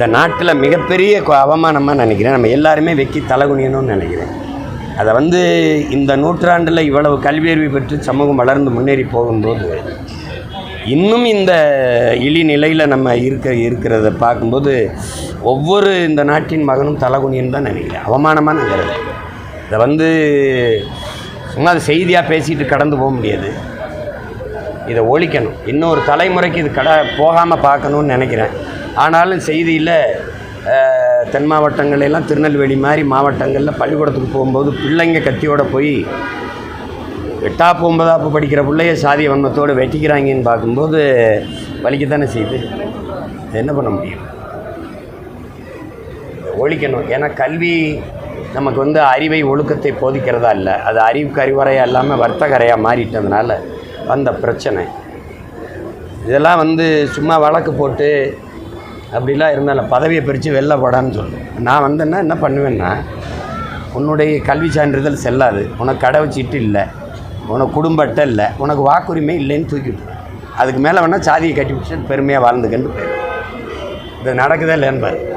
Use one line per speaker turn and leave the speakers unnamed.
இந்த நாட்டில் மிகப்பெரிய அவமானமாக நினைக்கிறேன். நம்ம எல்லாருமே வெக்கி தலகுனியணும்னு நினைக்கிறேன். அதை இந்த நூற்றாண்டில் இவ்வளவு கல்வியறிவு பெற்று சமூகம் வளர்ந்து முன்னேறி போகும்போது இன்னும் இந்த இழிநிலையில் நம்ம இருக்கிறத பார்க்கும்போது ஒவ்வொரு இந்த நாட்டின் மகனும் தலகுனியன்னு தான் நினைக்கிறேன். அவமானமாக நினைக்கிறது. இதை சும்மா அது செய்தியாக பேசிட்டு கடந்து போக முடியாது. இதை ஒழிக்கணும். இன்னொரு தலைமுறைக்கு இது போகாமல் பார்க்கணுன்னு நினைக்கிறேன். ஆனாலும் செய்தியில் தென் மாவட்டங்களெல்லாம் திருநெல்வேலி மாதிரி மாவட்டங்களில் பள்ளிக்கூடத்துக்கு போகும்போது பிள்ளைங்க கத்தியோடு போய் 8ஆப்பு 9ஆப்பு படிக்கிற பிள்ளைய சாதிய வன்மத்தோடு வெட்டிக்கிறாங்கன்னு பார்க்கும்போது வலிக்கத்தானே செய்யுது. என்ன பண்ண முடியும்? ஒழிக்கணும். ஏன்னா கல்வி நமக்கு அறிவை ஒழுக்கத்தை போதிக்கிறதா இல்லை, அது அறிவுக்கு அறிவுரையாக இல்லாமல் வர்த்தகரையாக மாறிட்டதுனால வந்த பிரச்சனை. இதெல்லாம் சும்மா வழக்கு போட்டு அப்படிலாம் இருந்தாலும் பதவியை பிரித்து வெளில போடான்னு சொல்லுவேன். நான் வந்தேன்னா என்ன பண்ணுவேன்னா, உன்னுடைய கல்வி சான்றிதழ் செல்லாது, உனக்கு கடை வச்சிட்டு இல்லை, உனக்கு குடும்ப அட்டை இல்லை, உனக்கு வாக்குரிமை இல்லைன்னு தூக்கிவிட்டு அதுக்கு மேலே வேணால் சாதியை கட்டி பிடிச்சி பெருமையாக வாழ்ந்துக்கன்னு போயிடும். இது நடக்குதா இல்லைன்னு பாரு.